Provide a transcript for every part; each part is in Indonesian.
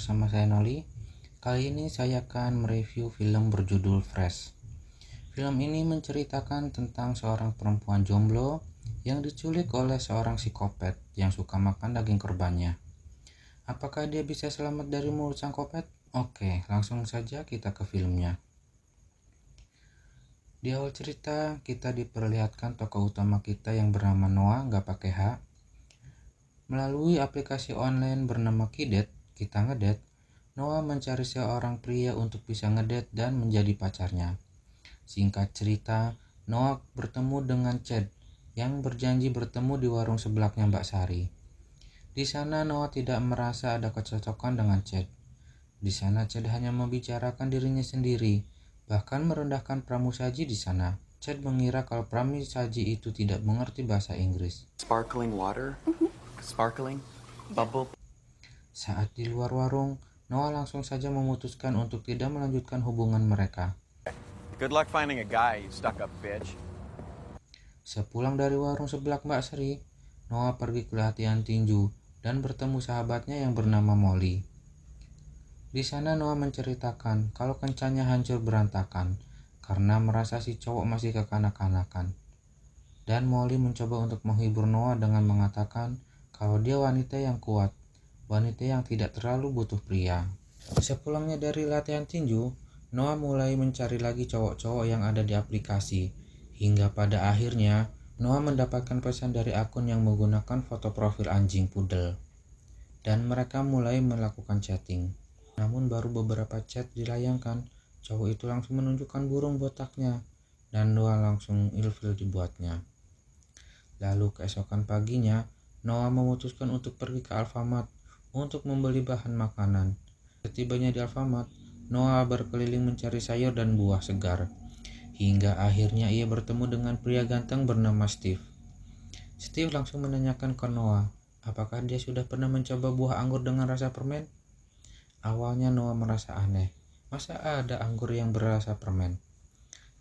bersama saya Noli. Kali ini saya akan mereview film berjudul Fresh. Film ini menceritakan tentang seorang perempuan jomblo yang diculik oleh seorang psikopat yang suka makan daging korbannya. Apakah dia bisa selamat dari mulut sang kopet? Oke, langsung saja kita ke filmnya. Di awal cerita, kita diperlihatkan tokoh utama kita yang bernama Noah, nggak pakai H. Melalui aplikasi online bernama Kidet, kita ngedate. Noah mencari seorang pria untuk bisa ngedate dan menjadi pacarnya. Singkat cerita, Noah bertemu dengan Chad yang berjanji bertemu di warung sebelaknya Mbak Sari. Di sana Noah tidak merasa ada kecocokan dengan Chad. Di sana Chad hanya membicarakan dirinya sendiri, bahkan merendahkan pramusaji di sana. Chad mengira kalau pramusaji itu tidak mengerti bahasa Inggris. Sparkling water? Sparkling? Bubble? Saat di luar warung, Noah langsung saja memutuskan untuk tidak melanjutkan hubungan mereka. Good luck finding a guy, you stuck up bitch. Sepulang dari warung sebelah Mbak Sri, Noah pergi ke latihan tinju dan bertemu sahabatnya yang bernama Molly. Di sana Noah menceritakan kalau kencannya hancur berantakan karena merasa si cowok masih kekanak-kanakan. Dan Molly mencoba untuk menghibur Noah dengan mengatakan kalau dia wanita yang kuat, wanita yang tidak terlalu butuh pria. Sepulangnya dari latihan tinju, Noah mulai mencari lagi cowok-cowok yang ada di aplikasi, hingga pada akhirnya Noah mendapatkan pesan dari akun yang menggunakan foto profil anjing poodle, dan mereka mulai melakukan chatting. Namun baru beberapa chat dilayangkan, cowok itu langsung menunjukkan burung botaknya, dan Noah langsung ilfil dibuatnya. Lalu keesokan paginya, Noah memutuskan untuk pergi ke Alfamart untuk membeli bahan makanan. Setibanya di Alfamart, Noah berkeliling mencari sayur dan buah segar, hingga akhirnya ia bertemu dengan pria ganteng bernama Steve. Steve langsung menanyakan ke Noah, apakah dia sudah pernah mencoba buah anggur dengan rasa permen? Awalnya Noah merasa aneh, masa ada anggur yang berasa permen?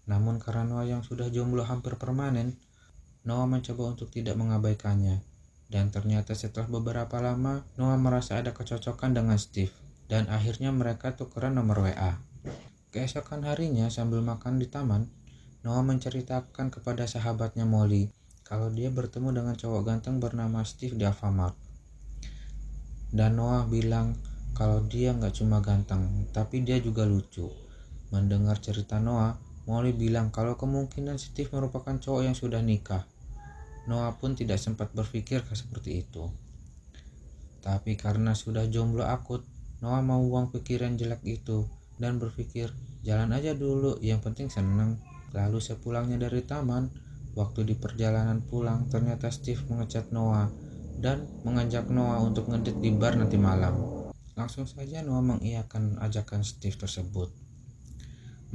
Namun karena Noah yang sudah jomblo hampir permanen, Noah mencoba untuk tidak mengabaikannya, dan ternyata setelah beberapa lama, Noah merasa ada kecocokan dengan Steve, dan akhirnya mereka tukeran nomor WA. Keesokan harinya sambil makan di taman, Noah menceritakan kepada sahabatnya Molly kalau dia bertemu dengan cowok ganteng bernama Steve di Alfamart. Dan Noah bilang kalau dia nggak cuma ganteng, tapi dia juga lucu. Mendengar cerita Noah, Molly bilang kalau kemungkinan Steve merupakan cowok yang sudah nikah. Noah pun tidak sempat berpikir seperti itu. Tapi karena sudah jomblo akut, Noah mau buang pikiran jelek itu dan berpikir, jalan aja dulu, yang penting seneng. Lalu sepulangnya dari taman, waktu di perjalanan pulang, ternyata Steve mengechat Noah dan mengajak Noah untuk ngedate di bar nanti malam. Langsung saja Noah mengiyakan ajakan Steve tersebut.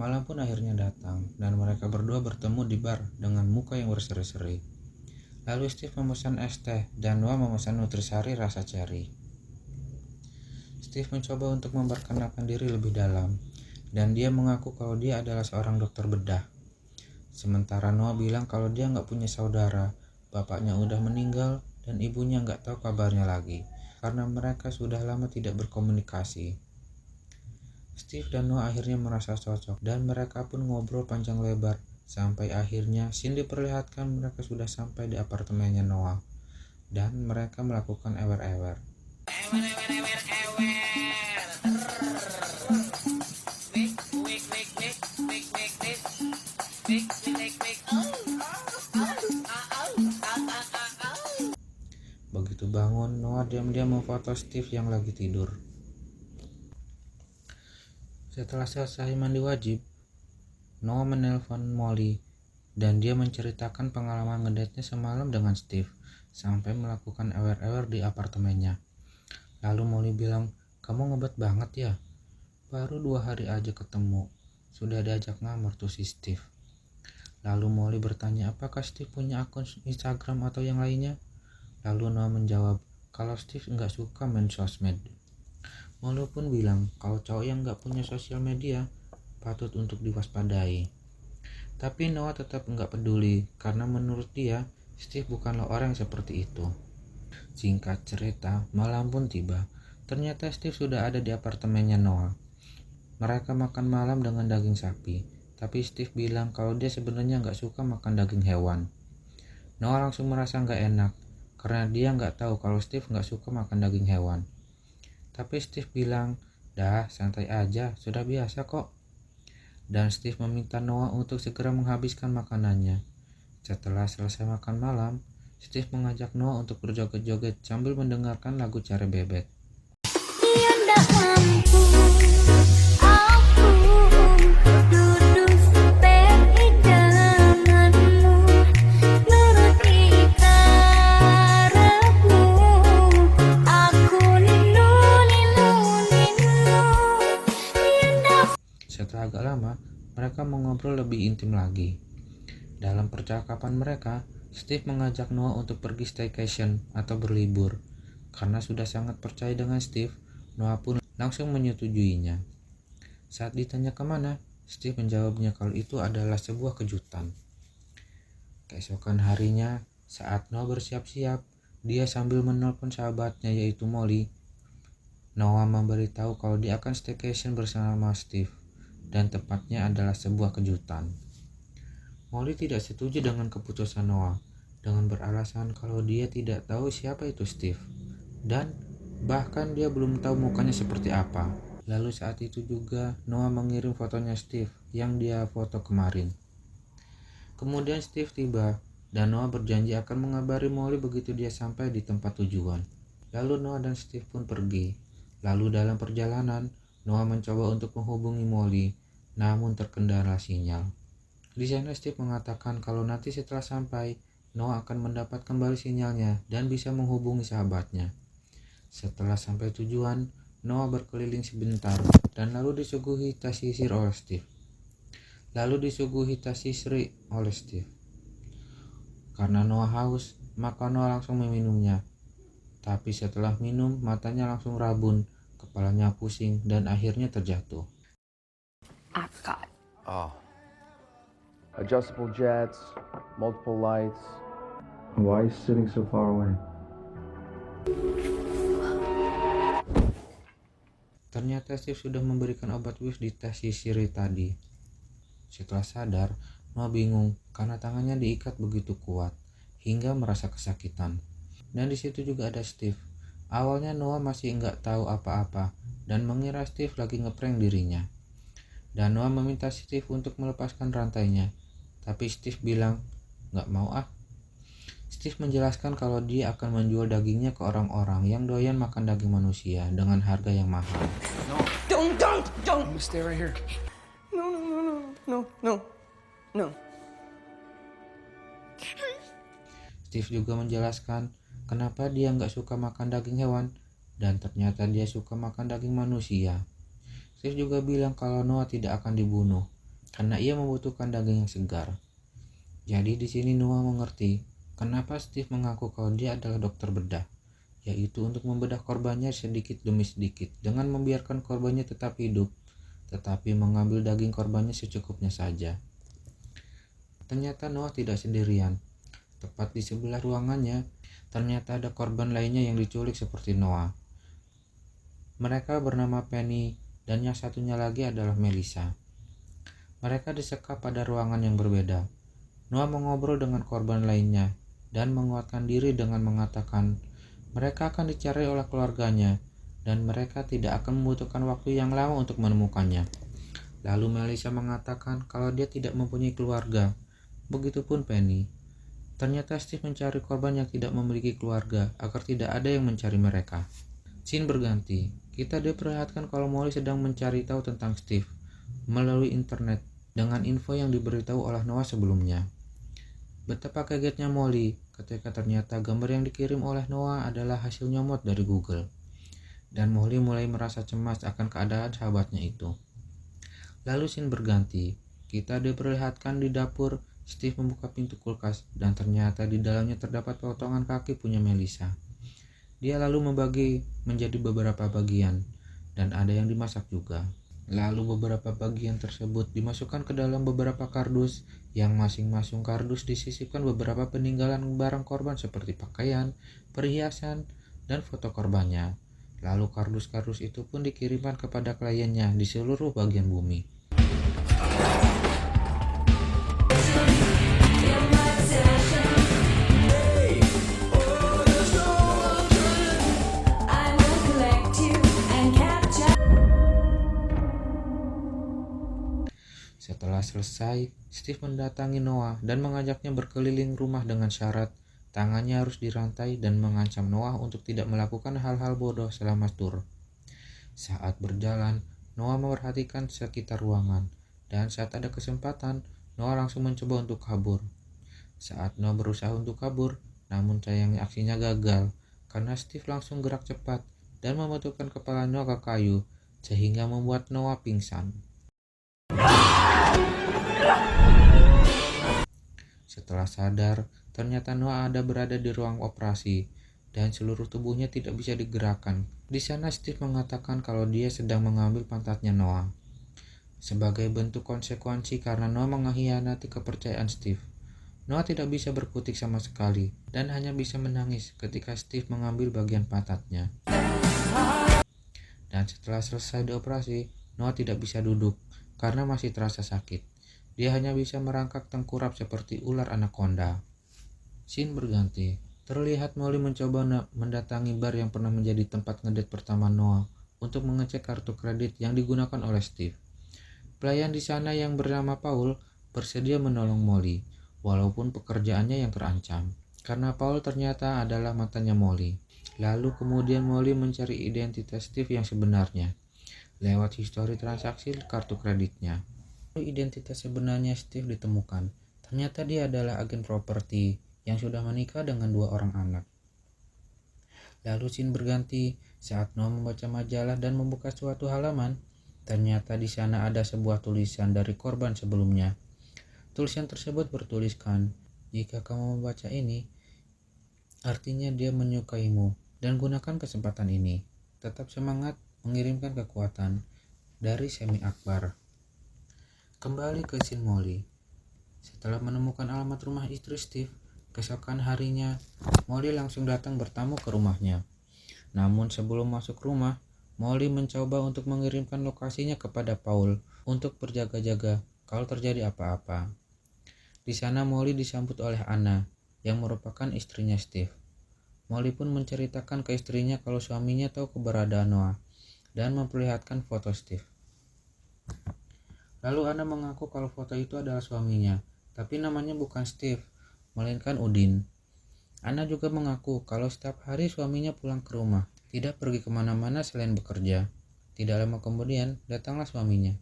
Malam pun akhirnya datang, dan mereka berdua bertemu di bar dengan muka yang berseri-seri. Lalu Steve memesan es teh dan Noah memesan nutrisari rasa cherry. Steve mencoba untuk memperkenalkan diri lebih dalam, dan dia mengaku kalau dia adalah seorang dokter bedah. Sementara Noah bilang kalau dia nggak punya saudara, bapaknya udah meninggal dan ibunya nggak tahu kabarnya lagi, karena mereka sudah lama tidak berkomunikasi. Steve dan Noah akhirnya merasa cocok, dan mereka pun ngobrol panjang lebar. Sampai akhirnya scene diperlihatkan mereka sudah sampai di apartemennya Noah, dan mereka melakukan ewer-ewer. Begitu bangun, Noah diam-diam memfoto Steve yang lagi tidur. Setelah selesai mandi wajib, Noah menelpon Molly dan dia menceritakan pengalaman ngedate-nya semalam dengan Steve sampai melakukan ewer-ewer di apartemennya. Lalu Molly bilang, kamu ngebet banget ya? Baru 2 hari aja ketemu, sudah diajak ngamar tuh si Steve. Lalu Molly bertanya apakah Steve punya akun Instagram atau yang lainnya. Lalu Noah menjawab kalau Steve nggak suka main sosmed. Molly pun bilang kalau cowok yang nggak punya sosial media patut untuk diwaspadai. Tapi Noah tetap nggak peduli karena menurut dia Steve bukanlah orang yang seperti itu. Singkat cerita, malam pun tiba. Ternyata Steve sudah ada di apartemennya Noah. Mereka makan malam dengan daging sapi, tapi Steve bilang kalau dia sebenarnya nggak suka makan daging hewan. Noah langsung merasa nggak enak, karena dia nggak tahu kalau Steve nggak suka makan daging hewan. Tapi Steve bilang, dah santai aja, sudah biasa kok. Dan Steve meminta Noah untuk segera menghabiskan makanannya. Setelah selesai makan malam, Steve mengajak Noah untuk berjoget-joget sambil mendengarkan lagu Care Bebek. Dia ndak mampu, aku duduk seperti denganmu, nuruti karepmu, aku nilu. Dia ndak. Setelah agak lama, mereka mengobrol lebih intim lagi. Dalam percakapan mereka, Steve mengajak Noah untuk pergi staycation atau berlibur. Karena sudah sangat percaya dengan Steve, Noah pun langsung menyetujuinya. Saat ditanya kemana, Steve menjawabnya kalau itu adalah sebuah kejutan. Keesokan harinya, saat Noah bersiap-siap, dia sambil menelpon sahabatnya yaitu Molly. Noah memberitahu kalau dia akan staycation bersama Steve, dan tepatnya adalah sebuah kejutan. Molly tidak setuju dengan keputusan Noah, dengan beralasan kalau dia tidak tahu siapa itu Steve, dan bahkan dia belum tahu mukanya seperti apa. Lalu saat itu juga Noah mengirim fotonya Steve yang dia foto kemarin. Kemudian Steve tiba, dan Noah berjanji akan mengabari Molly begitu dia sampai di tempat tujuan. Lalu Noah dan Steve pun pergi. Lalu dalam perjalanan, Noah mencoba untuk menghubungi Molly, namun terkendala sinyal. Di sana Steve mengatakan kalau nanti setelah sampai, Noah akan mendapat kembali sinyalnya dan bisa menghubungi sahabatnya. Setelah sampai tujuan, Noah berkeliling sebentar dan lalu disuguhi tas sisir oleh Steve. Karena Noah haus, maka Noah langsung meminumnya. Tapi setelah minum, matanya langsung rabun, kepalanya pusing, dan akhirnya terjatuh. Ascot. Oh. Adjustable jets, multiple lights. Why is sitting so far away? Ternyata Steve sudah memberikan obat wif di tas sisir tadi. Setelah sadar, Noah bingung karena tangannya diikat begitu kuat hingga merasa kesakitan. Dan di situ juga ada Steve. Awalnya Noah masih nggak tahu apa-apa dan mengira Steve lagi ngeprank dirinya. Dan Noah meminta Steve untuk melepaskan rantainya, tapi Steve bilang nggak mau ah. Steve menjelaskan kalau dia akan menjual dagingnya ke orang-orang yang doyan makan daging manusia dengan harga yang mahal. No. Don't. I'm gonna stay right here. No. Steve juga menjelaskan kenapa dia nggak suka makan daging hewan, dan ternyata dia suka makan daging manusia. Steve juga bilang kalau Noah tidak akan dibunuh karena ia membutuhkan daging yang segar. Jadi di sini Noah mengerti kenapa Steve mengaku kalau dia adalah dokter bedah, yaitu untuk membedah korbannya sedikit demi sedikit dengan membiarkan korbannya tetap hidup, tetapi mengambil daging korbannya secukupnya saja. Ternyata Noah tidak sendirian. Tepat di sebelah ruangannya, ternyata ada korban lainnya yang diculik seperti Noah. Mereka bernama Penny dan yang satunya lagi adalah Melissa. Mereka disekap pada ruangan yang berbeda. Noah mengobrol dengan korban lainnya dan menguatkan diri dengan mengatakan mereka akan dicari oleh keluarganya dan mereka tidak akan membutuhkan waktu yang lama untuk menemukannya. Lalu Melissa mengatakan kalau dia tidak mempunyai keluarga. Begitupun Penny. Ternyata Steve mencari korban yang tidak memiliki keluarga agar tidak ada yang mencari mereka. Scene berganti. Kita diperlihatkan kalau Molly sedang mencari tahu tentang Steve melalui internet dengan info yang diberitahu oleh Noah sebelumnya. Betapa kagetnya Molly ketika ternyata gambar yang dikirim oleh Noah adalah hasil nyomot dari Google. Dan Molly mulai merasa cemas akan keadaan sahabatnya itu. Lalu scene berganti. Kita diperlihatkan di dapur. Steve membuka pintu kulkas dan ternyata di dalamnya terdapat potongan kaki punya Melissa. Dia lalu membagi menjadi beberapa bagian dan ada yang dimasak juga. Lalu beberapa bagian tersebut dimasukkan ke dalam beberapa kardus yang masing-masing kardus disisipkan beberapa peninggalan barang korban seperti pakaian, perhiasan, dan foto korbannya. Lalu kardus-kardus itu pun dikirimkan kepada kliennya di seluruh bagian bumi. Setelah selesai, Steve mendatangi Noah dan mengajaknya berkeliling rumah dengan syarat tangannya harus dirantai dan mengancam Noah untuk tidak melakukan hal-hal bodoh selama tur. Saat berjalan, Noah memperhatikan sekitar ruangan, dan saat ada kesempatan, Noah langsung mencoba untuk kabur. Saat Noah berusaha untuk kabur, namun sayangnya aksinya gagal karena Steve langsung gerak cepat dan membenturkan kepala Noah ke kayu sehingga membuat Noah pingsan. Setelah sadar, ternyata Noah berada di ruang operasi dan seluruh tubuhnya tidak bisa digerakkan. Di sana Steve mengatakan kalau dia sedang mengambil pantatnya Noah. Sebagai bentuk konsekuensi karena Noah mengkhianati kepercayaan Steve, Noah tidak bisa berkutik sama sekali dan hanya bisa menangis ketika Steve mengambil bagian pantatnya. Dan setelah selesai dioperasi, Noah tidak bisa duduk karena masih terasa sakit. Dia hanya bisa merangkak tengkurap seperti ular anaconda. Scene berganti. Terlihat Molly mencoba mendatangi bar yang pernah menjadi tempat ngedate pertama Noah untuk mengecek kartu kredit yang digunakan oleh Steve. Pelayan di sana yang bernama Paul bersedia menolong Molly, walaupun pekerjaannya yang terancam, karena Paul ternyata adalah mantannya Molly. Lalu kemudian Molly mencari identitas Steve yang sebenarnya lewat histori transaksi kartu kreditnya. Identitas sebenarnya Steve ditemukan. Ternyata dia adalah agen properti yang sudah menikah dengan 2 orang anak. Lalu scene berganti saat Noah membaca majalah dan membuka suatu halaman. Ternyata di sana ada sebuah tulisan dari korban sebelumnya. Tulisan tersebut bertuliskan, "Jika kamu membaca ini, artinya dia menyukaimu dan gunakan kesempatan ini. Tetap semangat mengirimkan kekuatan. Dari Semi Akbar." Kembali ke scene Molly. Setelah menemukan alamat rumah istri Steve, keesokan harinya, Molly langsung datang bertamu ke rumahnya. Namun sebelum masuk rumah, Molly mencoba untuk mengirimkan lokasinya kepada Paul untuk berjaga-jaga kalau terjadi apa-apa. Di sana Molly disambut oleh Anna, yang merupakan istrinya Steve. Molly pun menceritakan ke istrinya kalau suaminya tahu keberadaan Noah dan memperlihatkan foto Steve. Lalu Anna mengaku kalau foto itu adalah suaminya, tapi namanya bukan Steve, melainkan Udin. Anna juga mengaku kalau setiap hari suaminya pulang ke rumah, tidak pergi kemana-mana selain bekerja. Tidak lama kemudian, datanglah suaminya.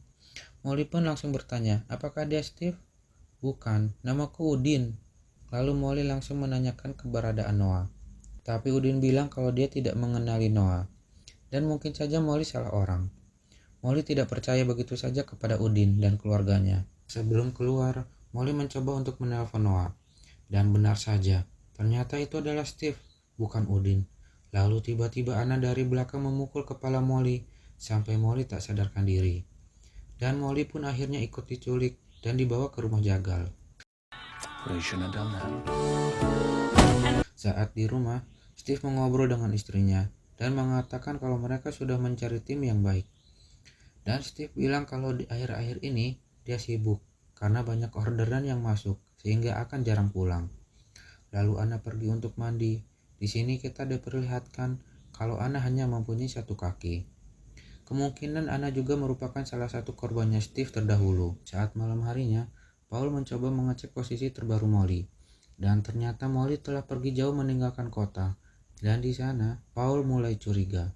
Molly pun langsung bertanya, apakah dia Steve? Bukan, namaku Udin. Lalu Molly langsung menanyakan keberadaan Noah. Tapi Udin bilang kalau dia tidak mengenali Noah, dan mungkin saja Molly salah orang. Molly tidak percaya begitu saja kepada Udin dan keluarganya. Sebelum keluar, Molly mencoba untuk menelpon Noah. Dan benar saja, ternyata itu adalah Steve, bukan Udin. Lalu tiba-tiba Anna dari belakang memukul kepala Molly, sampai Molly tak sadarkan diri. Dan Molly pun akhirnya ikut diculik dan dibawa ke rumah jagal. Saat di rumah, Steve mengobrol dengan istrinya dan mengatakan kalau mereka sudah mencari tim yang baik. Dan Steve bilang kalau di akhir-akhir ini dia sibuk karena banyak orderan yang masuk sehingga akan jarang pulang. Lalu Anna pergi untuk mandi. Di sini kita diperlihatkan kalau Anna hanya mempunyai 1 kaki. Kemungkinan Anna juga merupakan salah satu korbannya Steve terdahulu. Saat malam harinya, Paul mencoba mengecek posisi terbaru Molly. Dan ternyata Molly telah pergi jauh meninggalkan kota. Dan di sana, Paul mulai curiga.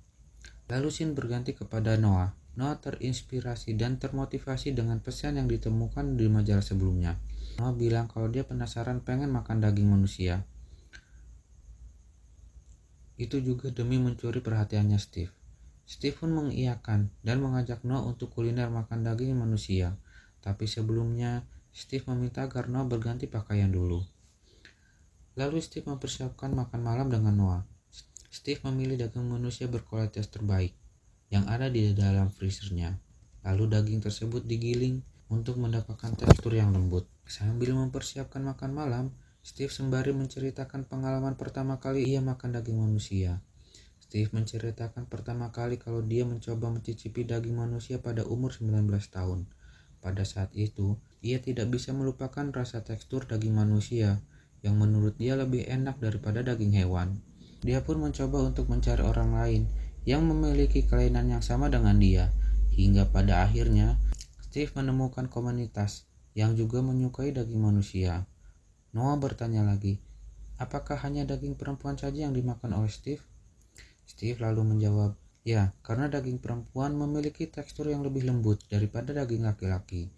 Lalu scene berganti kepada Noah. Noah terinspirasi dan termotivasi dengan pesan yang ditemukan di majalah sebelumnya. Noah bilang kalau dia penasaran pengen makan daging manusia. Itu juga demi mencuri perhatiannya Steve. Steve pun mengiyakan dan mengajak Noah untuk kuliner makan daging manusia. Tapi sebelumnya, Steve meminta agar Noah berganti pakaian dulu. Lalu Steve mempersiapkan makan malam dengan Noah. Steve memilih daging manusia berkualitas terbaik yang ada di dalam freezernya. Lalu daging tersebut digiling untuk mendapatkan tekstur yang lembut. Sambil mempersiapkan makan malam, Steve sembari menceritakan pengalaman pertama kali ia makan daging manusia. Steve menceritakan pertama kali kalau dia mencoba mencicipi daging manusia pada umur 19 tahun. Pada saat itu, ia tidak bisa melupakan rasa tekstur daging manusia yang menurut dia lebih enak daripada daging hewan. Dia pun mencoba untuk mencari orang lain yang memiliki kelainan yang sama dengan dia, hingga pada akhirnya Steve menemukan komunitas yang juga menyukai daging manusia. Noah bertanya lagi, apakah hanya daging perempuan saja yang dimakan oleh Steve? Steve lalu menjawab, ya, karena daging perempuan memiliki tekstur yang lebih lembut daripada daging laki-laki,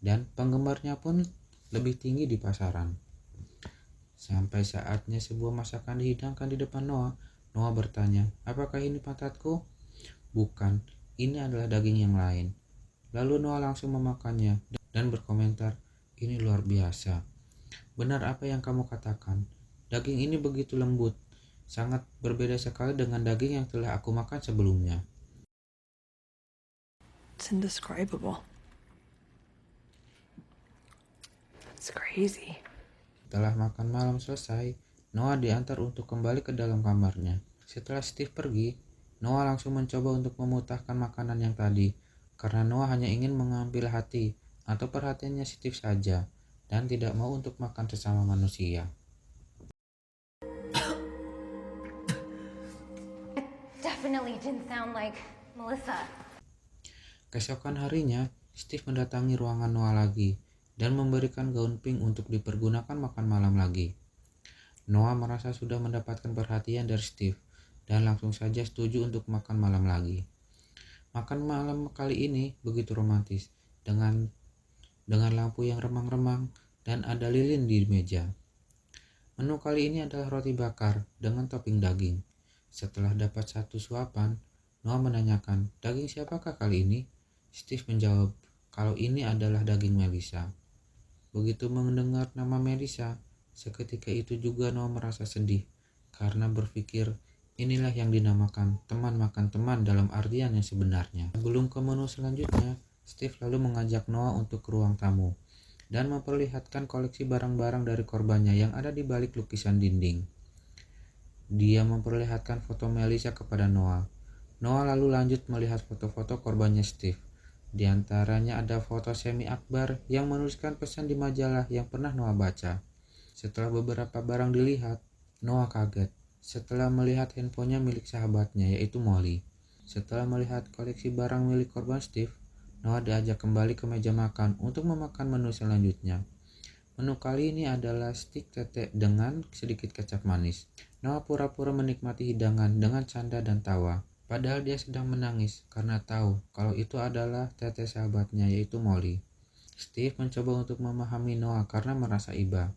dan penggemarnya pun lebih tinggi di pasaran. Sampai saatnya sebuah masakan dihidangkan di depan Noah. Noah bertanya, apakah ini pantatku? Bukan, ini adalah daging yang lain. Lalu Noah langsung memakannya dan berkomentar, ini luar biasa. Benar apa yang kamu katakan, daging ini begitu lembut. Sangat berbeda sekali dengan daging yang telah aku makan sebelumnya. It's indescribable. It's crazy. Setelah makan malam selesai, Noah diantar untuk kembali ke dalam kamarnya. Setelah Steve pergi, Noah langsung mencoba untuk memutahkan makanan yang tadi, karena Noah hanya ingin mengambil hati atau perhatiannya Steve saja, dan tidak mau untuk makan sesama manusia. Definitely didn't sound like Melissa. Keesokan harinya, Steve mendatangi ruangan Noah lagi dan memberikan gaun pink untuk dipergunakan makan malam lagi. Noah merasa sudah mendapatkan perhatian dari Steve dan langsung saja setuju untuk makan malam lagi. Makan malam kali ini begitu romantis dengan lampu yang remang-remang dan ada lilin di meja. Menu kali ini adalah roti bakar dengan topping daging. Setelah dapat satu suapan, Noah menanyakan, daging siapakah kali ini? Steve menjawab, kalau ini adalah daging Melissa. Begitu mendengar nama Melissa, seketika itu juga Noah merasa sedih, karena berpikir, inilah yang dinamakan teman makan teman dalam artian yang sebenarnya. Sebelum ke menu selanjutnya, Steve lalu mengajak Noah untuk ke ruang tamu, dan memperlihatkan koleksi barang-barang dari korbannya yang ada di balik lukisan dinding. Dia memperlihatkan foto Melissa kepada Noah. Noah lalu lanjut melihat foto-foto korbannya Steve. Di antaranya ada foto Semi Akbar yang menuliskan pesan di majalah yang pernah Noah baca. Setelah beberapa barang dilihat, Noah kaget setelah melihat handphonenya milik sahabatnya yaitu Molly. Setelah melihat koleksi barang milik korban Steve, Noah diajak kembali ke meja makan untuk memakan menu selanjutnya. Menu kali ini adalah stik tete dengan sedikit kecap manis. Noah pura-pura menikmati hidangan dengan canda dan tawa. Padahal dia sedang menangis karena tahu kalau itu adalah tete sahabatnya yaitu Molly. Steve mencoba untuk memahami Noah karena merasa iba.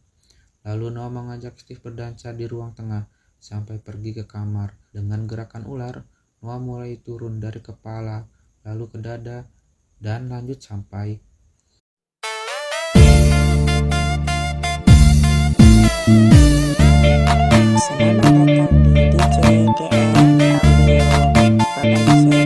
Lalu Noah mengajak Steve berdansa di ruang tengah sampai pergi ke kamar. Dengan gerakan ular, Noah mulai turun dari kepala, lalu ke dada, dan lanjut sampai Selamat datang di DJ GM Audio Production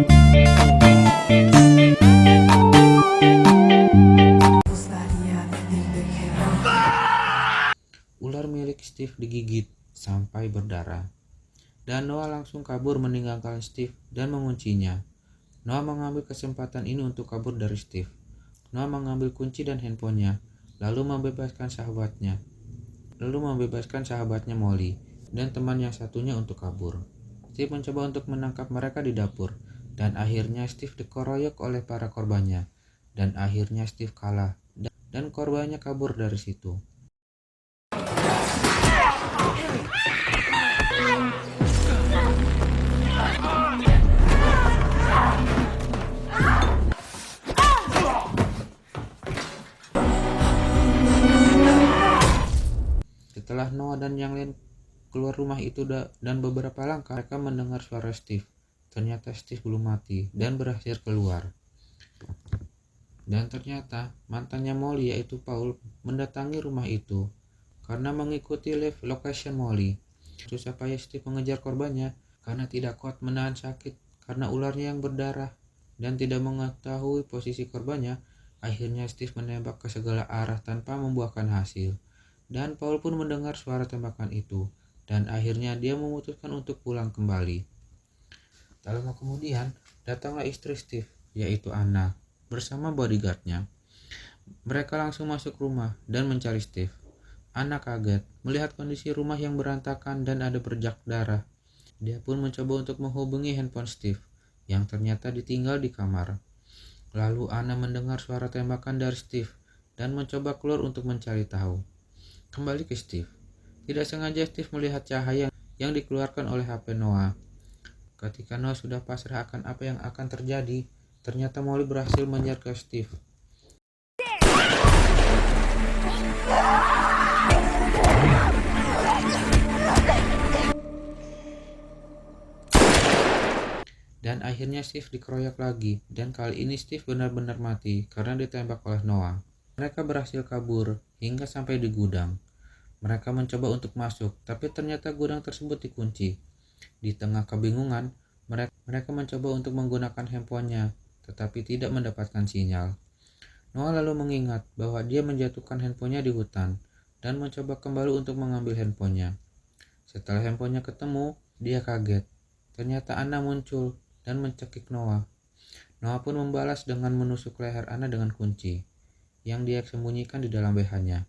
ular milik Steve digigit sampai berdarah. Dan Noah langsung kabur meninggalkan Steve dan menguncinya. Noah mengambil kesempatan ini untuk kabur dari Steve. Noah mengambil kunci dan handphonenya, lalu membebaskan sahabatnya Molly dan teman yang satunya untuk kabur. Steve mencoba untuk menangkap mereka di dapur, dan akhirnya Steve dikeroyok oleh para korbannya, dan akhirnya Steve kalah, dan korbannya kabur dari situ. Setelah Noah dan yang lain keluar rumah itu dan beberapa langkah, mereka mendengar suara Steve. Ternyata Steve belum mati dan berhasil keluar. Dan ternyata mantannya Molly yaitu Paul mendatangi rumah itu karena mengikuti live location Molly. Susah payah Steve mengejar korbannya karena tidak kuat menahan sakit karena ularnya yang berdarah dan tidak mengetahui posisi korbannya. Akhirnya Steve menembak ke segala arah tanpa membuahkan hasil. Dan Paul pun mendengar suara tembakan itu, dan akhirnya dia memutuskan untuk pulang kembali. Tak lama kemudian, datanglah istri Steve, yaitu Anna, bersama bodyguardnya. Mereka langsung masuk rumah dan mencari Steve. Anna kaget melihat kondisi rumah yang berantakan dan ada bercak darah. Dia pun mencoba untuk menghubungi handphone Steve, yang ternyata ditinggal di kamar. Lalu Anna mendengar suara tembakan dari Steve dan mencoba keluar untuk mencari tahu. Kembali ke Steve. Tidak sengaja Steve melihat cahaya yang dikeluarkan oleh HP Noah. Ketika Noah sudah pasrah akan apa yang akan terjadi, ternyata Molly berhasil menyergap Steve. Dan akhirnya Steve dikeroyak lagi, dan kali ini Steve benar-benar mati karena ditembak oleh Noah. Mereka berhasil kabur hingga sampai di gudang. Mereka mencoba untuk masuk, tapi ternyata gudang tersebut dikunci. Di tengah kebingungan, mereka mencoba untuk menggunakan handphonenya, tetapi tidak mendapatkan sinyal. Noah lalu mengingat bahwa dia menjatuhkan handphonenya di hutan, dan mencoba kembali untuk mengambil handphonenya. Setelah handphonenya ketemu, dia kaget. Ternyata Anna muncul dan mencekik Noah. Noah pun membalas dengan menusuk leher Anna dengan kunci, yang dia sembunyikan di dalam BH-nya.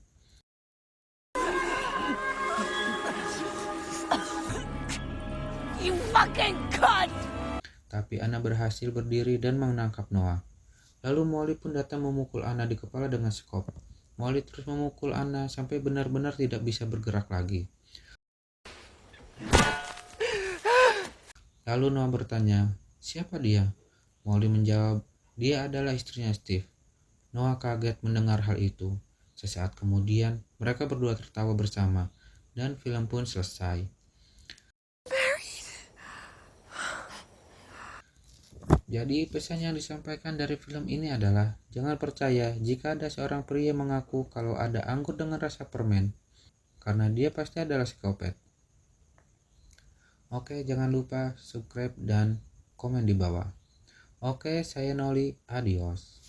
You fucking cunt! Tapi Anna berhasil berdiri dan menangkap Noah. Lalu Molly pun datang memukul Anna di kepala dengan skop. Molly terus memukul Anna sampai benar-benar tidak bisa bergerak lagi. Lalu Noah bertanya, "Siapa dia?" Molly menjawab, "Dia adalah istrinya Steve." Noah kaget mendengar hal itu. Sesaat kemudian, mereka berdua tertawa bersama, dan film pun selesai. Jadi pesan yang disampaikan dari film ini adalah jangan percaya jika ada seorang pria mengaku kalau ada anggur dengan rasa permen, karena dia pasti adalah psikopat. Oke, jangan lupa subscribe dan komen di bawah. Oke, saya Noli, adios.